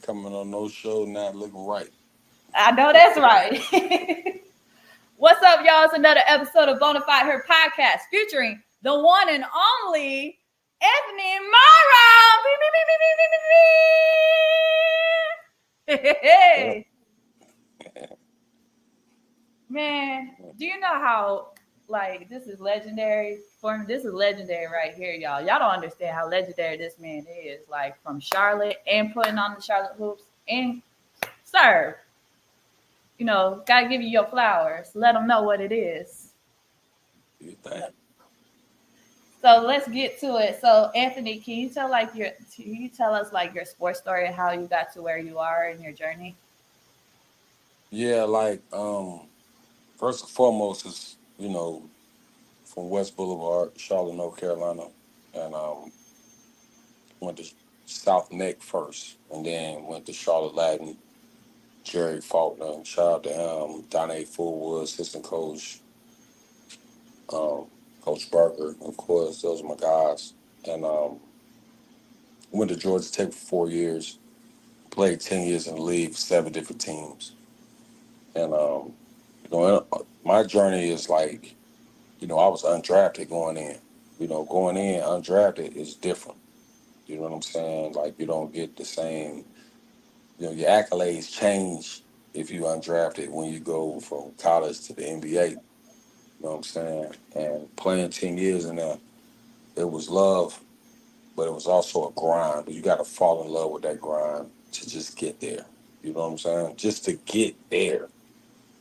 coming on no show, not looking right. I know that's right. What's up, y'all? It's another episode of Bonafide Her podcast featuring the one and only Anthony Morrow. Yeah. Hey, man, do you know how like this is legendary for me? This is legendary right here, y'all. Y'all don't understand how legendary this man is. Like from Charlotte and putting on the Charlotte hoops and serve. Gotta give you your flowers. Let them know what it is. You think? So let's get to it. So Anthony, can you tell us like your sports story, how you got to where you are in your journey? Yeah, like first and foremost is from West Boulevard, Charlotte, North Carolina, and went to South Neck first, and then went to Charlotte Latin. Jerry Faulkner, shout out to him. Donnie Fullwood, assistant coach, um, Coach Barker, of course, those are my guys. And went to Georgia Tech for 4 years. Played 10 years in the league for 7 different teams. And my journey is like, I was undrafted going in. Going in undrafted is different. You know what I'm saying? Like you don't get the same. Your accolades change if you undrafted when you go from college to the NBA. You know what I'm saying? And playing 10 years in there, it was love, but it was also a grind. You got to fall in love with that grind to just get there. You know what I'm saying? Just to get there,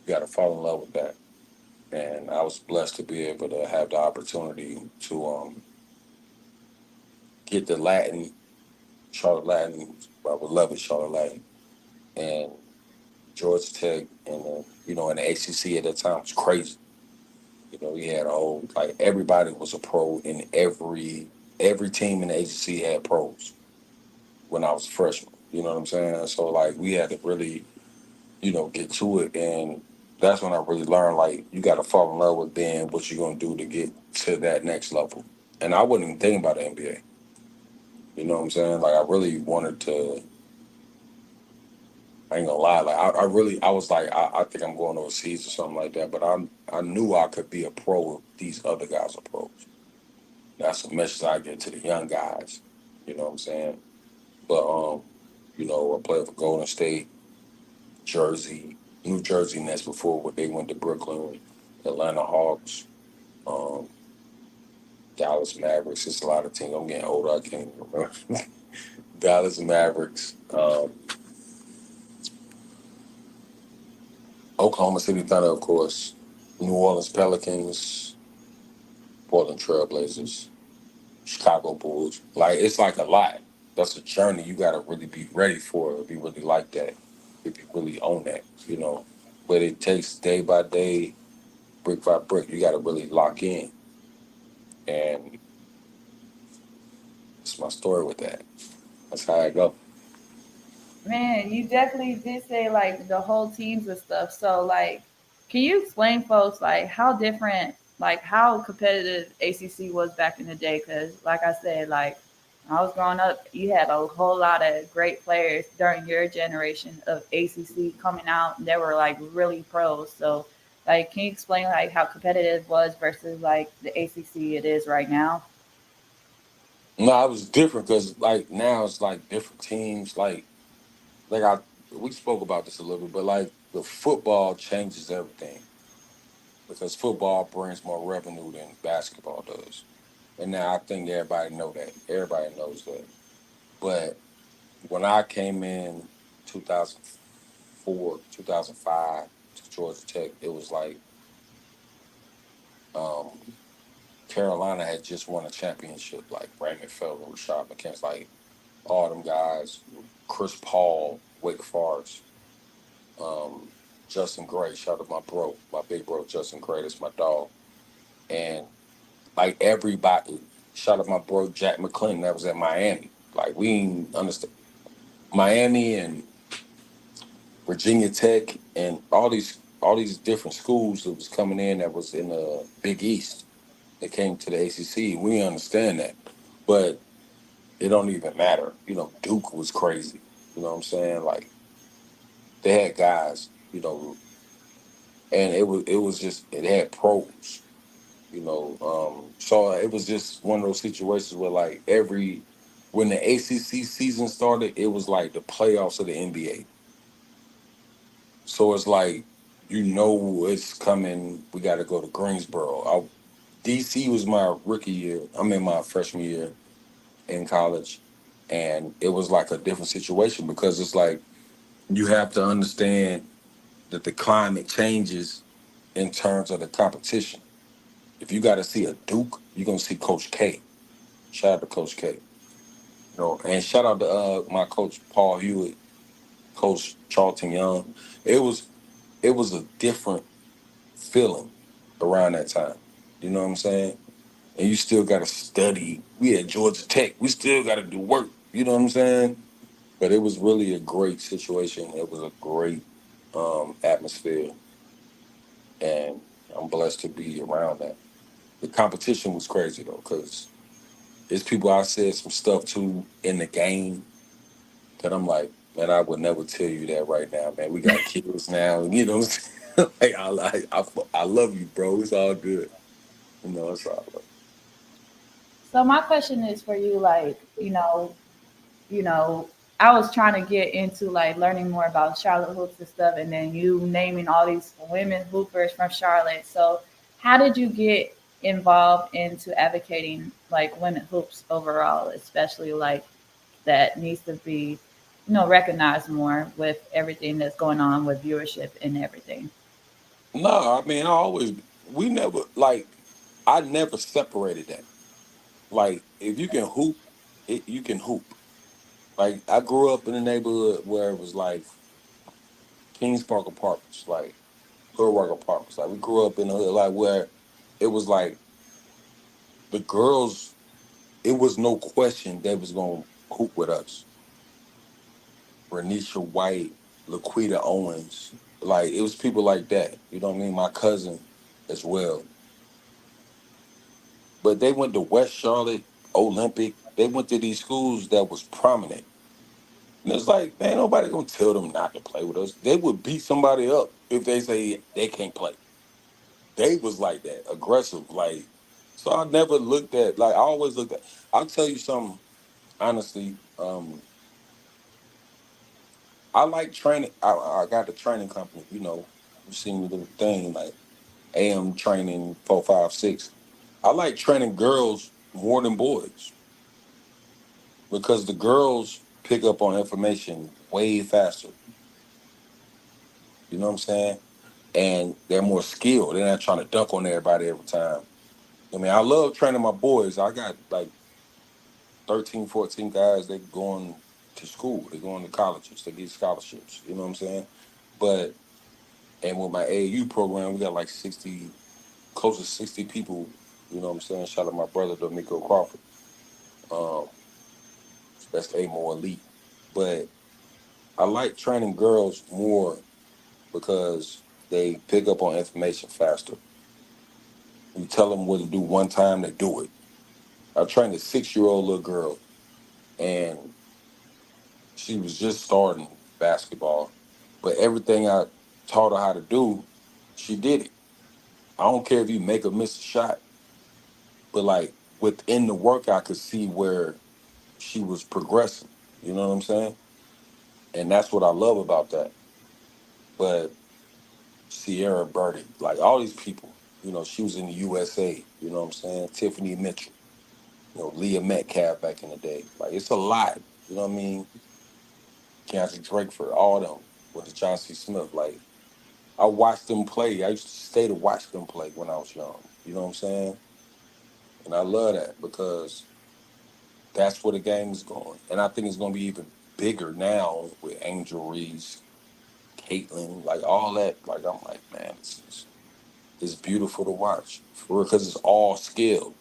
you got to fall in love with that. And I was blessed to be able to have the opportunity to get the Latin, Charlotte Latin. I would love it, Charlotte Latin, and Georgia Tech, and in the ACC at that time was crazy. We had a whole like everybody was a pro in every team in the ACC had pros when I was a freshman. You know what I'm saying? So like we had to really get to it, and that's when I really learned like you got to fall in love with being what you're gonna do to get to that next level. And I wasn't even thinking about the NBA. You know what I'm saying? Like I really wanted to. I ain't gonna lie. Like I was like, I think I'm going overseas or something like that. But I knew I could be a pro if these other guys are pros. That's a message I get to the young guys. You know what I'm saying? But I played for Golden State, Jersey, New Jersey Nets before when they went to Brooklyn, Atlanta Hawks, um, Dallas Mavericks. It's a lot of teams. I'm getting older. I can't even remember. Dallas Mavericks, Oklahoma City Thunder, of course, New Orleans Pelicans, Portland Trailblazers, Chicago Bulls. Like it's like a lot. That's a journey you got to really be ready for if you really like that, if you really own that, But it takes day by day, brick by brick. You got to really lock in, and it's my story with that. That's how I go. Man, you definitely did say like the whole teams and stuff. So like, can you explain, folks, like how different, like how competitive ACC was back in the day? Because like I said, like when I was growing up, you had a whole lot of great players during your generation of ACC coming out, and they were like really pros. So like, can you explain like how competitive it was versus like the ACC it is right now? No, I was different because like now it's like different teams. Like we spoke about this a little bit, but like the football changes everything because football brings more revenue than basketball does. And now I think everybody know that. Everybody knows that. But when I came in 2004, 2005 to Georgia Tech, it was like um, Carolina had just won a championship, like Raymond Felton, Rashad McCants, like all them guys, Chris Paul, Wake Forest, um, Justin Gray, shout out to my bro, my big bro, Justin Gray, that's my dog. And like everybody, shout out my bro, Jack McClain, that was at Miami. Like we ain't understand Miami and Virginia Tech and all these different schools that was coming in that was in the Big East that came to the ACC. We understand that, but it don't even matter. Duke was crazy. You know what I'm saying? Like they had guys, and it was just it had pros, So it was just one of those situations where like every when the ACC season started, it was like the playoffs of the NBA. So it's like it's coming. We got to go to Greensboro. DC was my rookie year. I'm in my freshman year in college, and it was like a different situation because it's like you have to understand that the climate changes in terms of the competition. If you got to see a Duke, you're gonna see Coach K. Shout out to Coach K. And shout out to my coach Paul Hewitt, Coach Charlton Young. It was a different feeling around that time. You know what I'm saying? And you still got to study. We at Georgia Tech. We still got to do work. You know what I'm saying? But it was really a great situation. It was a great atmosphere, and I'm blessed to be around that. The competition was crazy though, because there's people I said some stuff to in the game that I'm like, man, I would never tell you that right now, man. We got kids now, and you know, what I'm saying? I love you, bro. It's all good. It's all good. So my question is for you, like, you know, I was trying to get into like learning more about Charlotte hoops and stuff, and then you naming all these women hoopers from Charlotte. So, how did you get involved into advocating like women hoops overall, especially like that needs to be, recognized more with everything that's going on with viewership and everything? No, I mean, we never, I never separated that. Like, if you can hoop, you can hoop. Like, I grew up in a neighborhood where it was like Kings Park Apartments, like Hood Rock Apartments. Like, we grew up in a hood, like, where it was like the girls, it was no question they was going to hoop with us. Renisha White, Laquita Owens. Like, it was people like that. You know what I mean? My cousin as well. But they went to West Charlotte, Olympic. They went to these schools that was prominent. And it's like, man, nobody gonna tell them not to play with us. They would beat somebody up if they say they can't play. They was like that, aggressive. Like, so I never looked at like I always looked at. I'll tell you something honestly. I like training. I got the training company. You seen me do the thing like AM training 456. I like training girls more than boys because the girls pick up on information way faster. You know what I'm saying? And they're more skilled. They're not trying to dunk on everybody every time. I mean, I love training my boys. I got like 13, 14 guys. They going to school. They going to colleges. They get scholarships. You know what I'm saying? But and with my AAU program, we got like 60, close to 60 people. You know what I'm saying? Shout out my brother, D'Amico Crawford. Um, that's A more elite. But I like training girls more because they pick up on information faster. You tell them what to do one time, they do it. I trained a 6-year-old little girl, and she was just starting basketball, but everything I taught her how to do, she did it. I don't care if you make her miss a shot, but like within the work, I could see where she was progressing. You know what I'm saying? And that's what I love about that. But Sierra Birdie, like all these people, she was in the USA. You know what I'm saying? Tiffany Mitchell, Leah Metcalf back in the day. Like it's a lot. You know what I mean? Keontae Drakeford, all them with the John C. Smith. Like I watched them play. I used to stay to watch them play when I was young. You know what I'm saying? And I love that because that's where the game is going. And I think it's going to be even bigger now with Angel Reese, Caitlin, like all that. Like I'm like, man, it's beautiful to watch for because it's all skill.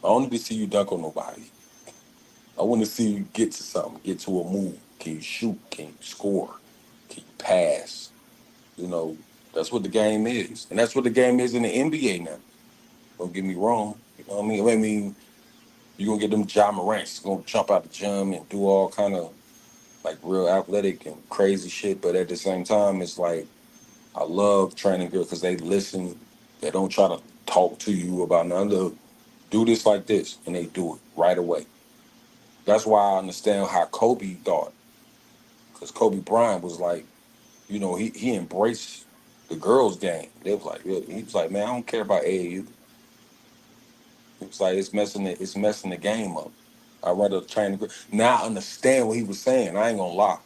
I don't need to see you dunk on nobody. I want to see you get to something, get to a move. Can you shoot? Can you score? Can you pass? That's what the game is. And that's what the game is in the NBA now. Don't get me wrong. You know what I mean? You're gonna get them Ja Morants gonna jump out the gym and do all kind of like real athletic and crazy shit. But at the same time, it's like I love training girls because they listen. They don't try to talk to you about none of do this like this, and they do it right away. That's why I understand how Kobe thought, because Kobe Bryant was like, he embraced the girls' game. They was like, really? He was like, man, I don't care about AAU. He was like, it's messing the game up. I rather train the girl. Now I understand what he was saying. I ain't gonna lie.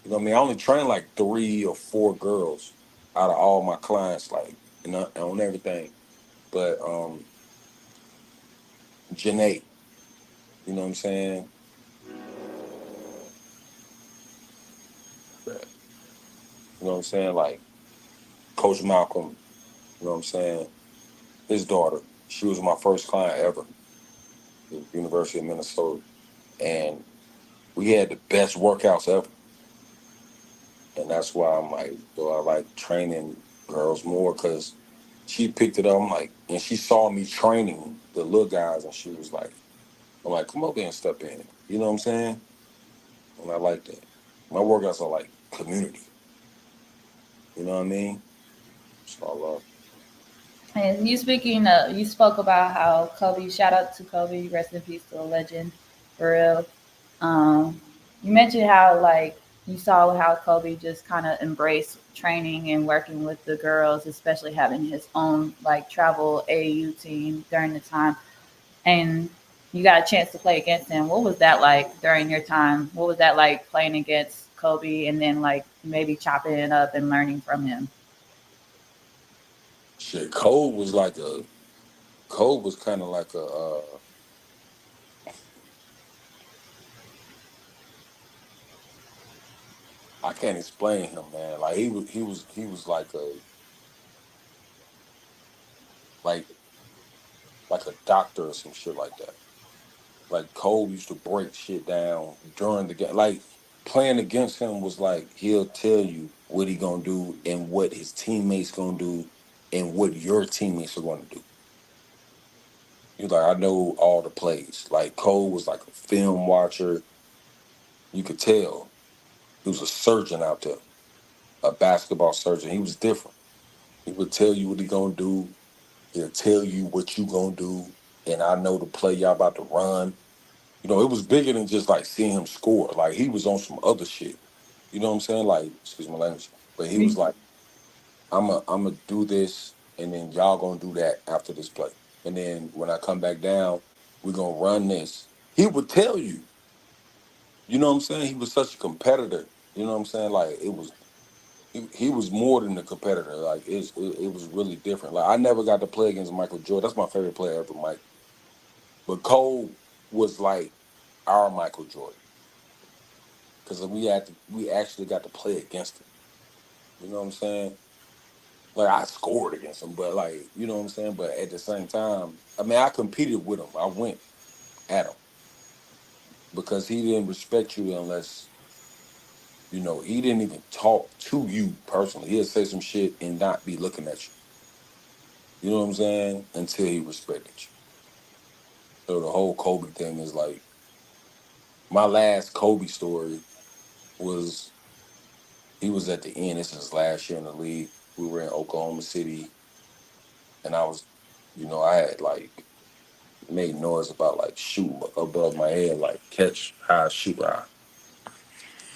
You know what I mean? I only train like 3 or 4 girls out of all my clients, like on everything. But Janae, you know what I'm saying? You know what I'm saying? Like Coach Malcolm, you know what I'm saying? His daughter, she was my first client ever, the University of Minnesota. And we had the best workouts ever. And that's why I'm like, I like training girls more because she picked it up. I'm like, and she saw me training the little guys, and she was like, I'm like, come over here and step in. You know what I'm saying? And I like that. My workouts are like community. You know what I mean? So I love. And you spoke about how Kobe. Shout out to Kobe. Rest in peace to a legend, for real. Um, you mentioned how like you saw how Kobe just kind of embraced training and working with the girls, especially having his own like travel AAU team during the time, and you got a chance to play against him. What was that like during your time? What was that like playing against Kobe and then like maybe chopping it up and learning from him? Shit, Cole was kind of like I can't explain him, man. Like he was like like a doctor or some shit like that. Like Cole used to break shit down during the game. Like playing against him was like he'll tell you what he gonna do and what his teammates gonna do and what your teammates are gonna do. He's like, I know all the plays. Like Cole was like a film watcher. You could tell he was a surgeon out there, a basketball surgeon. He was different. He would tell you what he gonna do. He'll tell you what you gonna do. And I know the play y'all about to run. It was bigger than just like seeing him score. Like he was on some other shit. You know what I'm saying? Like, excuse my language. But he was like, I'm a do this, and then y'all gonna do that after this play. And then when I come back down, we're gonna run this. He would tell you. You know what I'm saying? He was such a competitor. You know what I'm saying? Like he was more than a competitor. Like it was really different. Like I never got to play against Michael Jordan. That's my favorite player ever, Mike. But Cole was like our Michael Jordan because we actually got to play against him. You know what I'm saying? Like I scored against him, but like you know what I'm saying. But at the same time, I mean, I competed with him. I went at him because he didn't respect you unless he didn't even talk to you personally. He'll say some shit and not be looking at you. You know what I'm saying? Until he respected you. So the whole Kobe thing is like my last Kobe story was he was at the end. This is last year in the league. We were in Oklahoma City, and I had like made noise about like shooting above my head, like catch high, shoot high.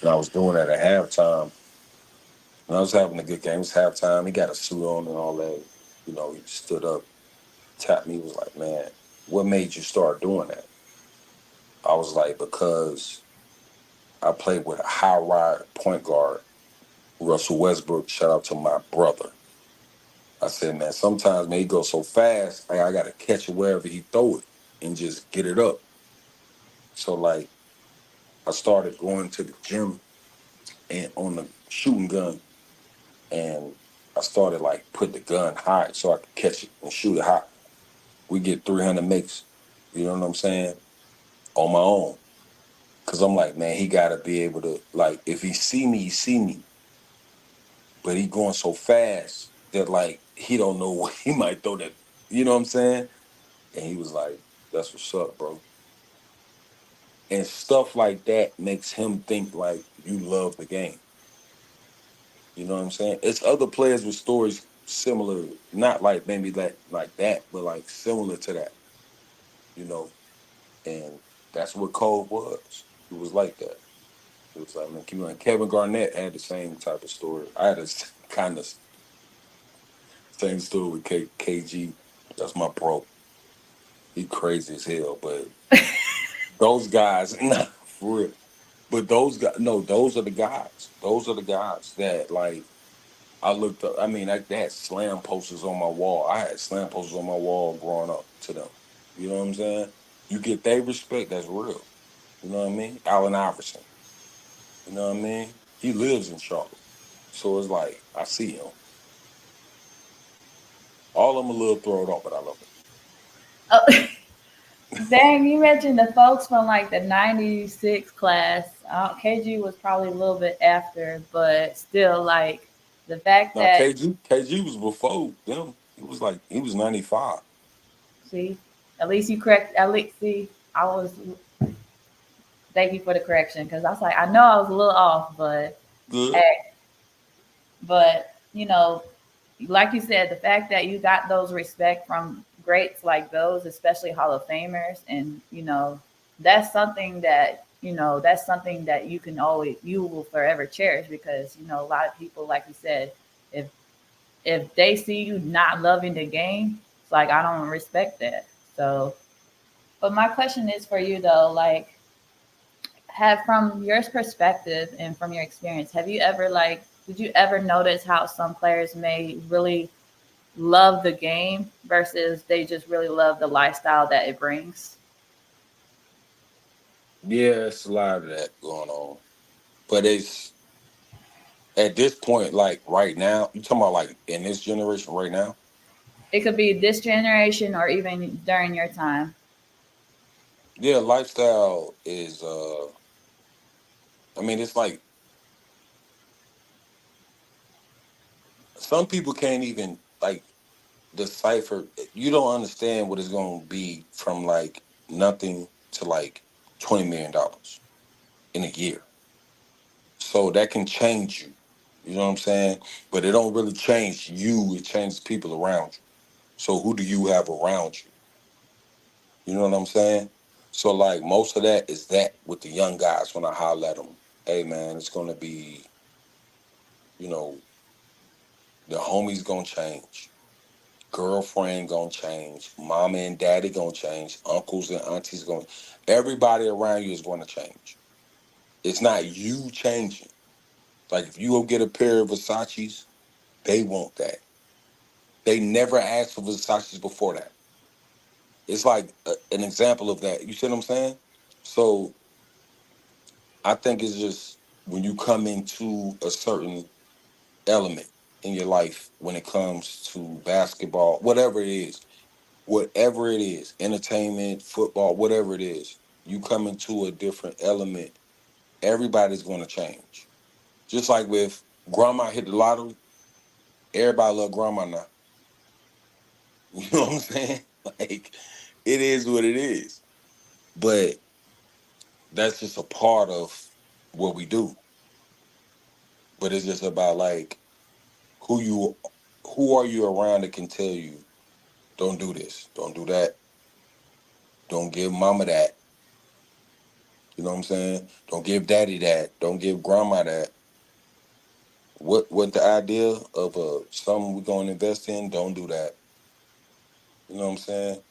And I was doing that at halftime. And I was having a good game. It was halftime. He got a suit on and all that. He stood up, tapped me, was like, man, what made you start doing that? I was like, because I played with a high ride point guard, Russell Westbrook. Shout out to my brother. I said, man, sometimes man, he goes so fast, I got to catch it wherever he throw it and just get it up. So like, I started going to the gym and on the shooting gun, and I started like put the gun high so I could catch it and shoot it high. We get 300 makes. You know what I'm saying? On my own. Cause I'm like, man, he gotta be able to like if he see me, he see me. But he going so fast that like he don't know what he might throw that, you know what I'm saying? And he was like, that's what's up, bro. And stuff like that makes him think like you love the game. You know what I'm saying? It's other players with stories similar, not like maybe like that, but like similar to that, you know. And that's what Cole was. It was like that. It was like, man, keep on. Kevin Garnett had the same type of story. I had a kind of same story with KG. That's my bro. He crazy as hell, but those guys, nah, for real. But those guys, no, those are the guys. Those are the guys that like I looked up. I mean, they had slam posters on my wall. I had slam posters on my wall growing up to them. You know what I'm saying? You get their respect, that's real. You know what I mean? Allen Iverson. You know what I mean? He lives in Charlotte. So it's like, I see him. All of them a little thrown off, but I love Oh, dang, you mentioned the folks from like the '96 class. KG was probably a little bit after, but still, like the fact now that, KG was before them. He was 95. see, at least you correct, at least, see, I was, thank you for the correction because I was like, I know I was a little off, but Good. hey, but like you said, the fact that you got those respect from greats like those, especially Hall of Famers, and that's something that you will forever cherish because a lot of people, like you said, if they see you not loving the game, it's like I don't respect that. So, but my question is for you though, like, have from your perspective and from your experience, have you ever did you ever notice how some players may really love the game versus they just really love the lifestyle that it brings? Yeah, it's a lot of that going on. But it's at this point, like right now, you talking about like in this generation right now? It could be this generation or even during your time. Yeah, lifestyle is I mean it's like some people can't even like decipher. You don't understand what it's gonna be from like nothing to like $20 million in a year. So that can change you. You know what I'm saying? But it don't really change you, it changes people around you. So who do you have around you? You know what I'm saying? So like most of that is that with the young guys when I holler at them, hey man, it's gonna be, you know, the homies gonna change, girlfriend gonna change, mama and daddy gonna change, uncles and aunties gonna, everybody around you is gonna change. It's not you changing. Like if you go get a pair of Versace's, they want that. They never asked for Versace's before that. It's like an example of that. You see what I'm saying? So I think it's just when you come into a certain element in your life when it comes to basketball, whatever it is, entertainment, football, whatever it is, you come into a different element, everybody's going to change. Just like with grandma hit the lottery, everybody love grandma now. You know what I'm saying? Like, it is what it is. But that's just a part of what we do. But it's just about like who you who are you around that can tell you don't do this, don't do that, don't give mama that. You know what I'm saying? Don't give daddy that, don't give grandma that. What the idea of something we're gonna invest in, don't do that. You know what I'm saying?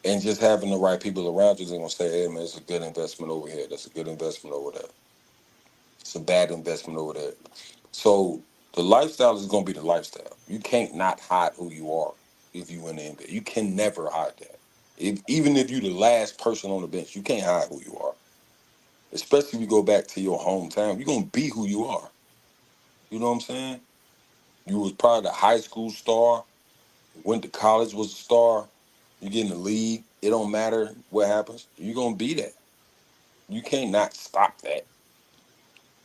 And just having the right people around you is gonna say, hey man, it's a good investment over here. That's a good investment over there. It's a bad investment over there. So the lifestyle is gonna be the lifestyle. You can't not hide who you are if you in the NBA. You can never hide that. Even if you're the last person on the bench, you can't hide who you are. Especially if you go back to your hometown, you're gonna be who you are. You know what I'm saying? You was probably the high school star, went to college was a star, you get in the league, it don't matter what happens, you're gonna be that. You can't not stop that.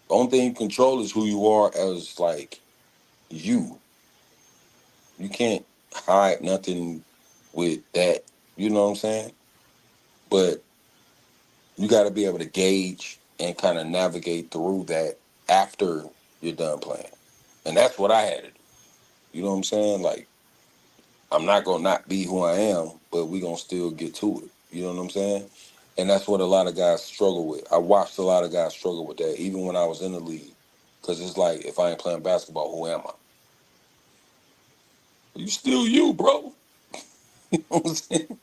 The only thing you control is who you are as like you. You can't hide nothing with that. You know what I'm saying? But You got to be able to gauge and kind of navigate through that after you're done playing. And that's what I had to do. You know what I'm saying? Like, I'm not gonna not be who I am, but we gonna still get to it. You know what I'm saying? And that's what a lot of guys struggle with. I watched a lot of guys struggle with that, even when I was in the league. Cause it's like, if I ain't playing basketball, who am I? You still you, bro. You know what I'm saying?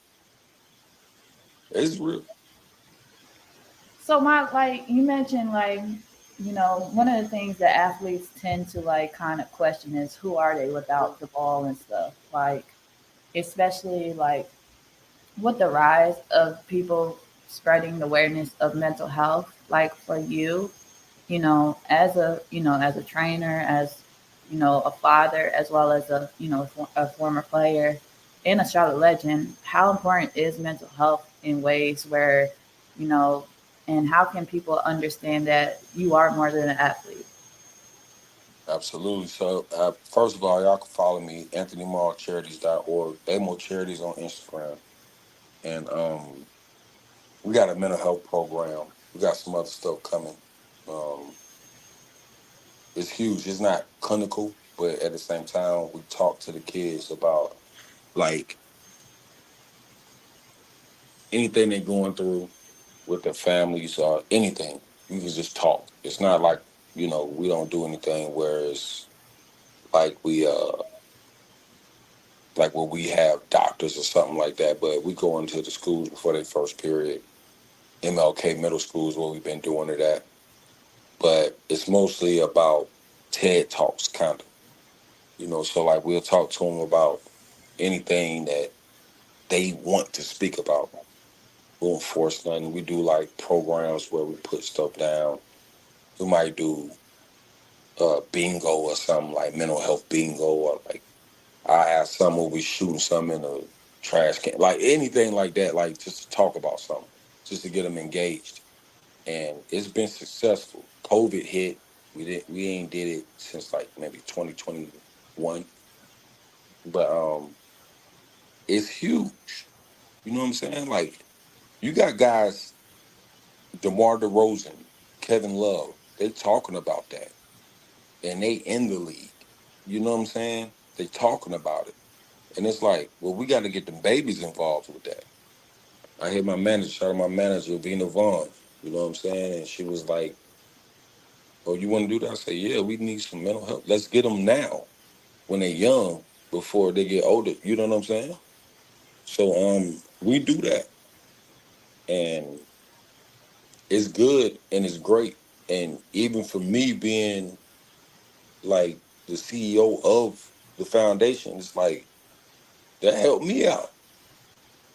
It's real. So my like you mentioned like one of the things that athletes tend to like kind of question is who are they without the ball and stuff like especially like with the rise of people spreading the awareness of mental health like for you as a trainer, as a father, as well as a former player and a Charlotte legend, how important is mental health in ways where, you know, and how can people understand that you are more than an athlete? Absolutely. So, first of all, y'all can follow me, anthonymallcharities.org, AMO Charities on Instagram. And we got a mental health program. We got some other stuff coming. Um, it's huge. It's not clinical, but at the same time, we talk to the kids about like anything they're going through with their families or anything. You can just talk. It's not like, we don't do anything where it's like like where we have doctors or something like that, but we go into the schools before their first period. MLK middle schools where we've been doing it at. But it's mostly about TED Talks, kind of. So like we'll talk to them about anything that they want to speak about. We won't force nothing. We do like programs where we put stuff down. We might do bingo or something like mental health bingo, or like I have some where we shooting something in a trash can, like anything like that, like just to talk about something, just to get them engaged. And it's been successful. COVID hit. We ain't did it since like maybe 2021, but it's huge. You know what I'm saying? Like you got guys, DeMar DeRozan, Kevin Love, they talking about that, and they in the league. You know what I'm saying? They talking about it, and it's like, well, we got to get the babies involved with that. I hear my manager, shout out my manager, Vina Vaughn. You know what I'm saying? And she was like, "Oh, you want to do that?" I say, "Yeah, we need some mental health. Let's get them now when they're young, before they get older." You know what I'm saying? So we do that, and it's good and it's great. And even for me being like the CEO of the foundation, it's like that helped me out.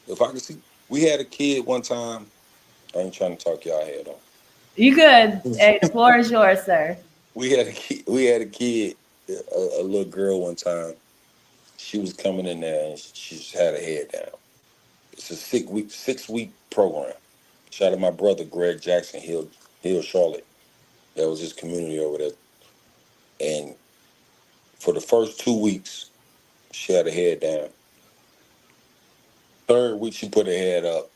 If I could see, we had a kid one time. I ain't trying to talk y'all head You good? on. Hey, the floor is yours, sir. We had a kid. We had a kid, a little girl one time. She was coming in there and she just had her head down. It's a 6 week program. Shout out to my brother Greg Jackson, Hill, Charlotte. That was his community over there. And for the first 2 weeks, she had her head down. Third week, she put her head up.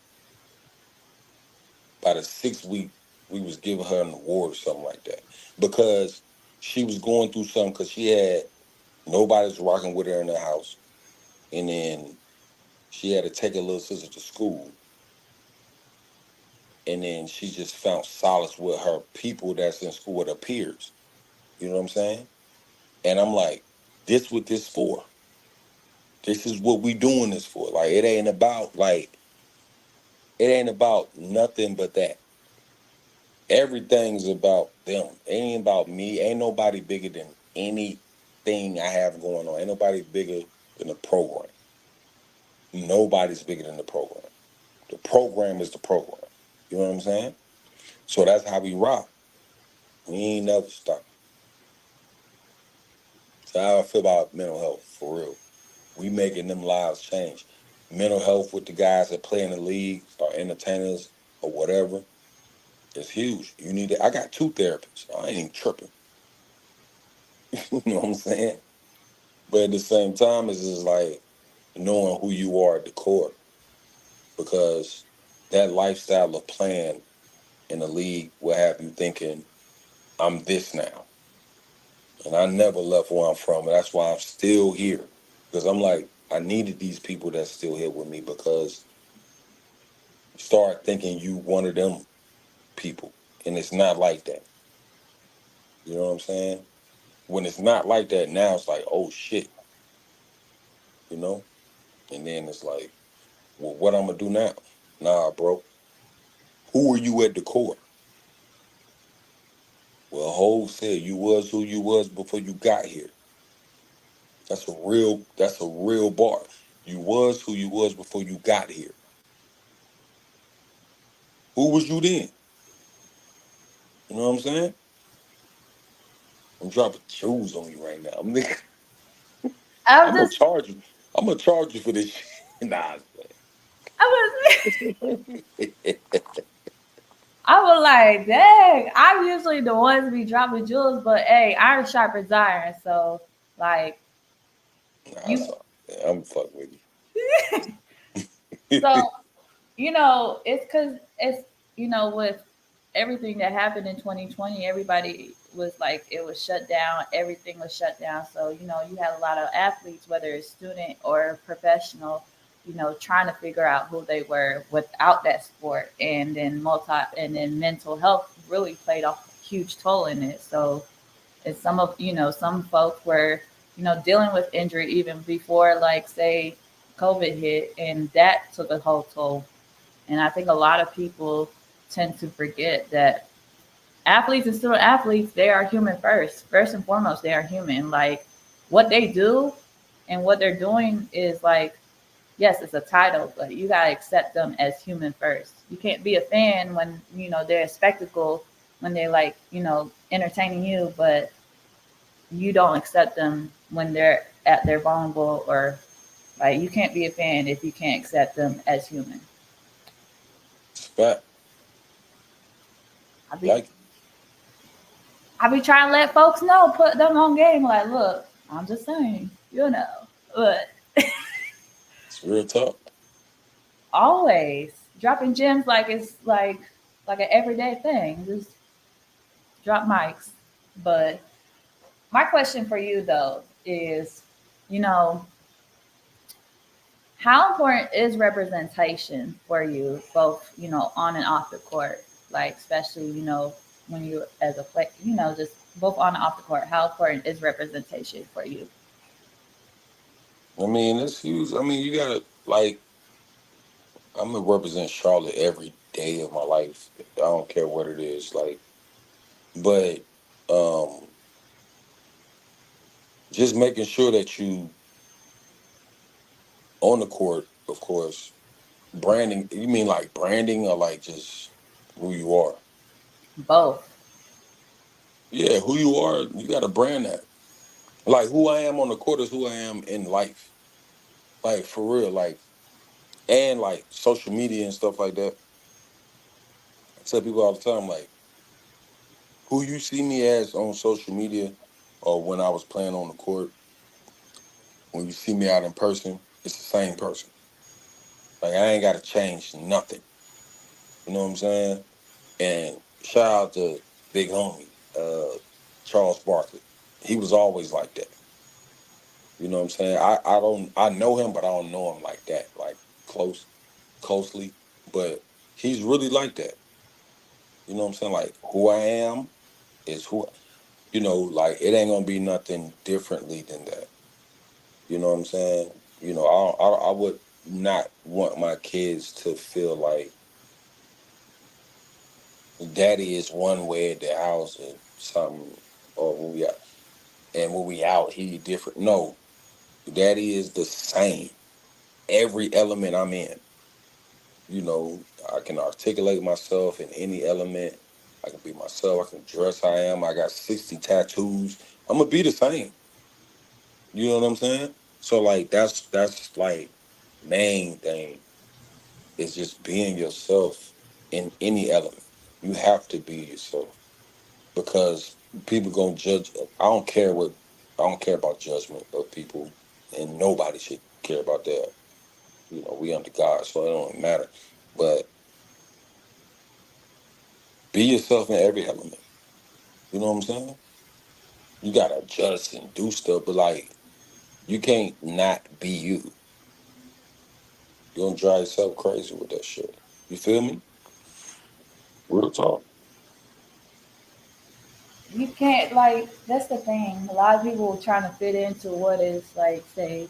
By the 6th week, we was giving her an award or something like that, because she was going through something, because she had nobody's rocking with her in the house, and then she had to take her little sister to school, and then she just found solace with her people that's in school with her peers. You know what I'm saying? And I'm like, this what this for? This is what we doing this for. Like it ain't about nothing but that. Everything's about them. It ain't about me. Ain't nobody bigger than anything I have going on. Ain't nobody bigger than the program. Nobody's bigger than the program. The program is the program. You know what I'm saying? So that's how we rock. We ain't never stop. So how I feel about mental health for real. We making them lives change. Mental health with the guys that play in the league or entertainers or whatever, it's huge. You need it. I got two therapists. I ain't even tripping. You know what I'm saying? But at the same time, it's just like knowing who you are at the core, because that lifestyle of playing in the league will have you thinking I'm this now, and I never left where I'm from, and that's why I'm still here because I'm like I needed these people that's still here with me because you start thinking you one of them people, and it's not like that. You know what I'm saying? When it's not like that, now it's like, oh shit, you know. And then it's like, well, what I'm gonna do now? Nah, bro. Who are you at the core? Well, Hov said you was who you was before you got here. That's a real bar. You was who you was before you got here. Who was you then? You know what I'm saying? I'm dropping jewels on you right now. I'm I'm gonna just, charge you. I'm gonna charge you for this shit. Nah. I was, I was like, dang, I'm usually the ones to be dropping jewels, but hey, iron sharpens iron. So, like, Nah, you, sorry. I'm fucking with you. so it's because it's with everything that happened in 2020, everybody was like it was shut down, everything was shut down. So you had a lot of athletes, whether it's student or professional, trying to figure out who they were without that sport, and then mental health really played a huge toll in it. So it's some folks were dealing with injury even before, like, say, COVID hit, and that took a whole toll. And I think a lot of people tend to forget that athletes and student athletes, they are human first. First and foremost, they are human. Like, what they do and what they're doing is like, yes, it's a title, but you gotta accept them as human first. You can't be a fan when they're a spectacle, when they're like entertaining you, but you don't accept them when they're at their vulnerable, or like, you can't be a fan if you can't accept them as human. It's a fact. I be Like I be trying to let folks know, put them on game. Like, look, I'm just saying, but it's real talk. always dropping gems like it's like an everyday thing. Just drop mics. But my question for you though is, you know, how important is representation for you, both on and off the court? Like, especially when you as a play, just both on and off the court. How important is representation for you? I mean, it's huge. I mean, you gotta like. I'm gonna represent Charlotte every day of my life. I don't care what it is. Like, but um, just making sure that you on the court, of course. Branding. You mean like branding or like just who you are? Both. Yeah, who you are. You got to brand that. Like who I am on the court is who I am in life. Like for real. Like and like social media and stuff like that. I tell people all the time, like who you see me as on social media or when I was playing on the court, when you see me out in person, it's the same person. Like I ain't got to change nothing. You know what I'm saying? And shout out to big homie, Charles Barkley. He was always like that. You know what I'm saying? I know him, but I don't know him like that, like closely. But he's really like that. You know what I'm saying? Like who I am is who like it ain't gonna be nothing differently than that. You know what I'm saying? I would not want my kids to feel like daddy is one way at the house or something, or when we out, he different. No, daddy is the same. Every element I'm in, I can articulate myself in any element. I can be myself. I can dress how I am. I got 60 tattoos. I'm gonna be the same. You know what I'm saying? So like that's like main thing is just being yourself in any element. You have to be yourself because people gonna judge. I don't care about judgment of people, and nobody should care about that. We under God, so it don't matter. But Be yourself in every element. You know what I'm saying? You gotta adjust and do stuff, but like you can't not be you. You gonna drive yourself crazy with that shit. You feel me? Real talk. You can't like that's the thing. A lot of people trying to fit into what is like say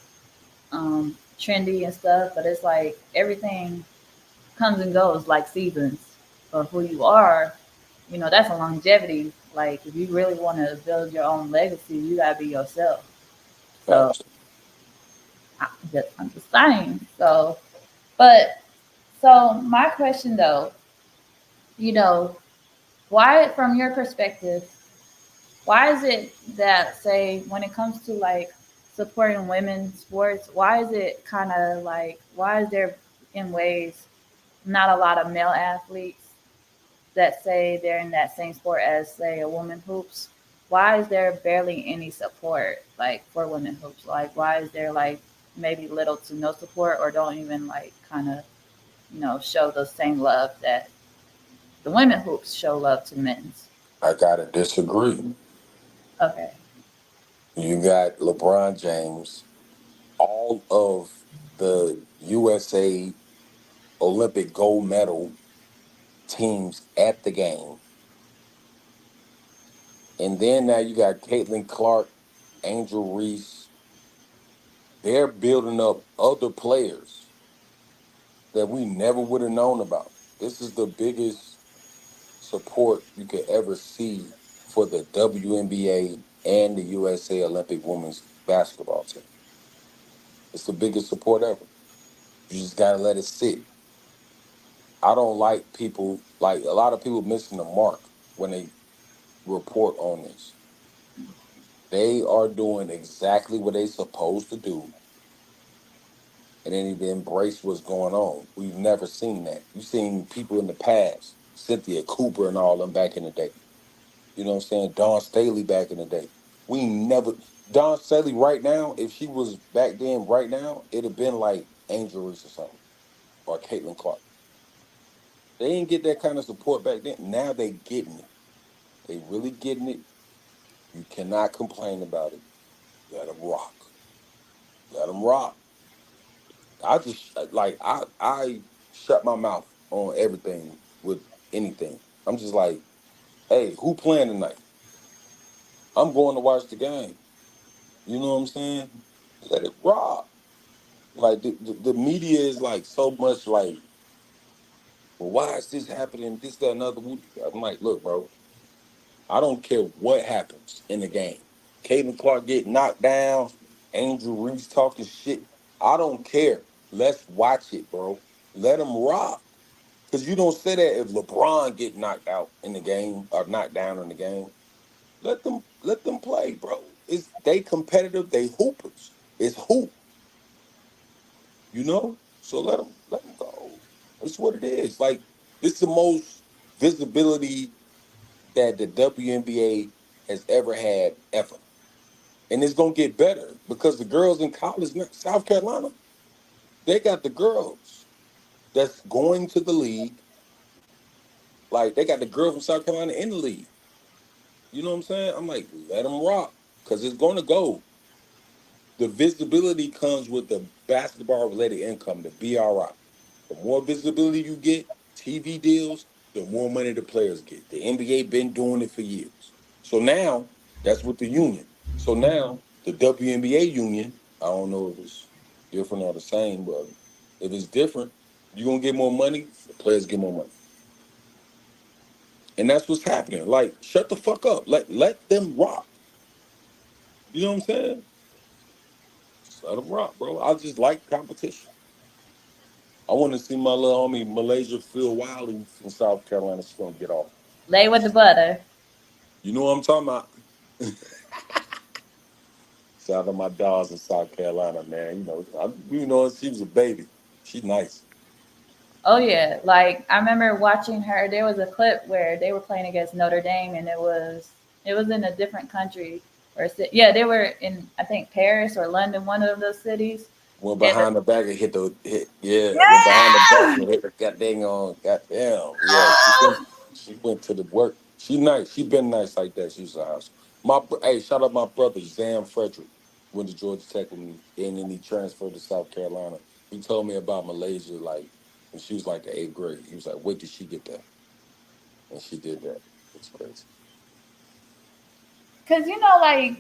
trendy and stuff, but it's like everything comes and goes like seasons of who you are. You know, that's a longevity. Like if you really want to build your own legacy, you gotta be yourself. So Facts. I'm just saying. So, but so my question though, you know, why from your perspective, why is it that say when it comes to like supporting women's sports, why is it kind of like why is there in ways not a lot of male athletes that say they're in that same sport as say a woman hoops? Why is there barely any support like for women hoops? Like why is there like maybe little to no support or don't even like kind of show the same love that the women hoops show love to men's? I gotta disagree. Okay. You got LeBron James, all of the USA Olympic gold medal teams at the game. And then now you got Caitlin Clark, Angel Reese. They're building up other players that we never would have known about. This is the biggest support you could ever see for the WNBA and the USA Olympic women's basketball team. It's the biggest support ever. You just gotta let it sit. I don't like people like a lot of people missing the mark when they report on this. They are doing exactly what they supposed to do, and they need to embrace what's going on. We've never seen that. You've seen people in the past, Cynthia Cooper and all them back in the day. You know what I'm saying? Dawn Staley back in the day. We never Dawn Staley right now, if she was back then right now, it'd have been like Angel Reese or something, or Caitlin Clark. They didn't get that kind of support back then. Now they getting it. They really getting it. You cannot complain about it. Let them rock. Let them rock. I just like I shut my mouth on everything with anything. I'm just like, hey, who playing tonight? I'm going to watch the game. You know what I'm saying? Let it rock. Like the media is like so much like, well, why is this happening? This, that, another. I'm like, look, bro, I don't care what happens in the game. Caden Clark get knocked down, Angel Reese talking shit. I don't care. Let's watch it, bro. Let them rock. Because you don't say that if LeBron get knocked out in the game or knocked down in the game. Let them play, bro. It's they competitive, they hoopers. It's hoop, you know? So let them go. That's what it is. Like it's the most visibility that the WNBA has ever had ever. And it's gonna get better because the girls in college, South Carolina, they got the girls that's going to the league. Like they got the girls from South Carolina in the league. You know what I'm saying? I'm like, let them rock because it's gonna go. The visibility comes with the basketball related income, the BRI. The more visibility you get, TV deals, the more money the players get. The NBA been doing it for years. So now that's with the union. So now the WNBA union, I don't know if it's different or the same, but if it's different, you're gonna get more money, the players get more money. And that's what's happening. Like, shut the fuck up. Let them rock. You know what I'm saying? Just let them rock, bro. I just like competition. I want to see my little homie Malaysia Phil Wiley from South Carolina. She's gonna get off. Lay with the butter. You know what I'm talking about? Shout out to my dogs in South Carolina, man. She was a baby. She's nice. Oh yeah, like I remember watching her. There was a clip where they were playing against Notre Dame, and it was in a different country, yeah, they were in I think Paris or London, one of those cities. Went And behind the back and yeah, went behind the back yeah, and hit the goddamn, yeah. She went to the work. She nice. She been nice like that. She was a house. Hey, shout out my brother Zam Frederick. Went to Georgia Tech with me, and then he transferred to South Carolina. He told me about Malaysia, like when she was like the eighth grade. He was like, "Wait, did she get that?" And she did that. It's crazy. Cause like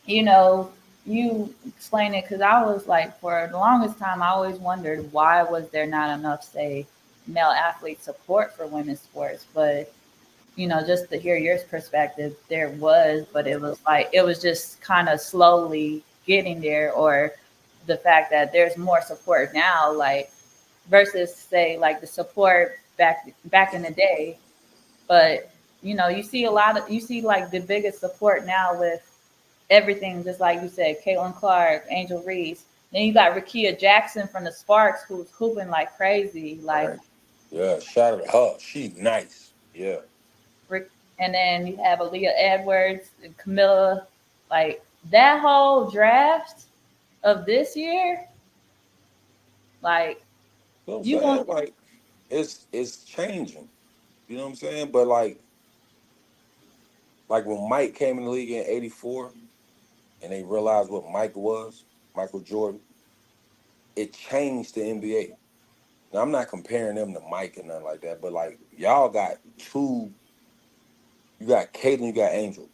you know, you explain it because I was like, for the longest time, I always wondered why was there not enough, say, male athlete support for women's sports. But just to hear your perspective, there was, but it was like it was just kind of slowly getting there, or the fact that there's more support now, like versus say like the support back in the day. But you see you see like the biggest support now with everything, just like you said, Caitlin Clark, Angel Reese. Then you got Rakia Jackson from the Sparks, who's hooping like crazy. Like, Right. Yeah. Shout out her. She nice. Yeah. and then you have Aaliyah Edwards and Camilla. Like that whole draft of this year, like You know what I'm you going saying? Like it's changing. You know what I'm saying? But like when Mike came in the league in '84 and they realized what Mike was, Michael Jordan, it changed the NBA. Now I'm not comparing them to Mike and nothing like that, but like y'all got two, you got Caitlin, you got Angel.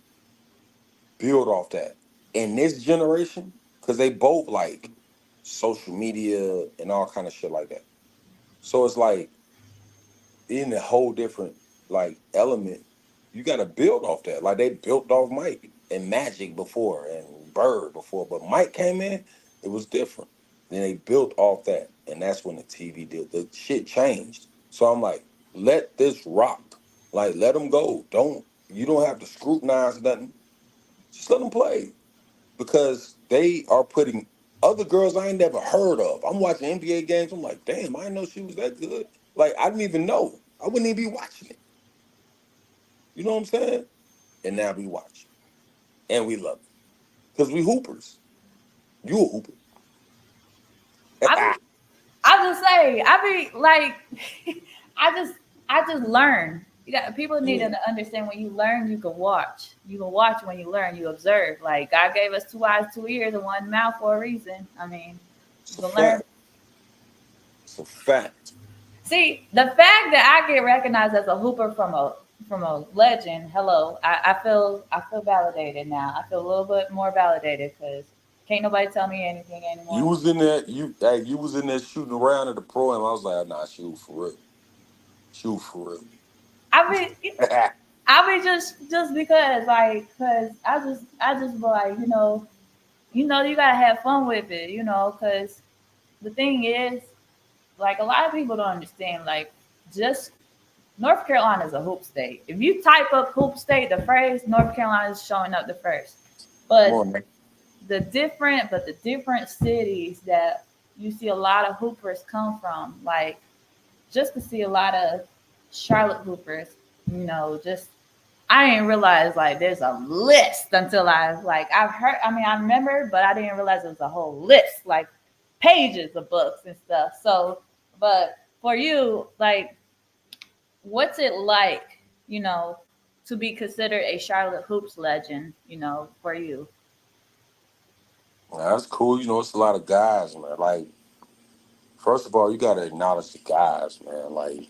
Build off that. In this generation, because they both like social media and all kind of shit like that. So it's like in a whole different like element, you got to build off that. Like they built off Mike and Magic before and Bird before, but Mike came in, it was different. Then they built off that, and that's when the TV did the shit changed. So I'm like, let this rock. Like let them go. You don't have to scrutinize nothing. Just let them play because they are putting other girls I ain't never heard of. I'm watching NBA games. I'm like, damn, I didn't know she was that good. Like, I didn't even know. I wouldn't even be watching it. You know what I'm saying? And now we watch. And we love it. Because we hoopers. You a hooper. I be I just say I be like I just I just learn. You got people need Yeah. to understand when you learn, you can watch. You can watch when you learn, you observe. Like God gave us two eyes, two ears, and one mouth for a reason. I mean, It's you a can learn. fact. It's a fact. See, the fact that I get recognized as a hooper from a legend, hello, I feel validated now. I feel a little bit more validated because can't nobody tell me anything You anymore. was in there, you was in there shooting around at the pro, and I was like, nah, shoot for real. Shoot for real. I mean, I mean, just because, like, cause I just be like, you gotta have fun with it, cause the thing is, like, a lot of people don't understand, like, just North Carolina is a hoop state. If you type up hoop state, the phrase North Carolina is showing up the first. Come But on, man. the different cities that you see a lot of hoopers come from, like, just to see a lot of Charlotte hoopers, just I didn't realize like there's a list until I've heard. I mean, I remember, but I didn't realize it was a whole list, like pages of books and stuff. So, but for you, like, what's it like, to be considered a Charlotte hoops legend, for you? That's cool. You know, it's a lot of guys, man. Like, first of all, you gotta acknowledge the guys, man. Like,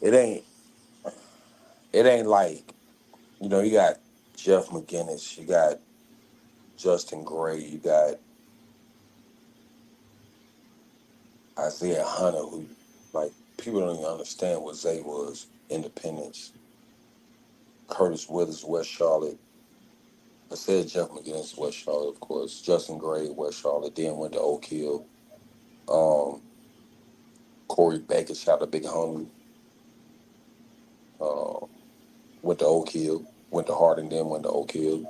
it ain't it ain't like you got Jeff McGinnis, you got Justin Gray, you got Isaiah Hunter, who like people don't even understand what Zay was. Independence, Curtis Withers, West Charlotte. I said Jeff McGinnis, West Charlotte, of course. Justin Gray, West Charlotte. Then went to Oak Hill. Um, Corey Baker, shot a big homie. Uh, went to Oak Hill. Went to Harding, then went to Oak Hill.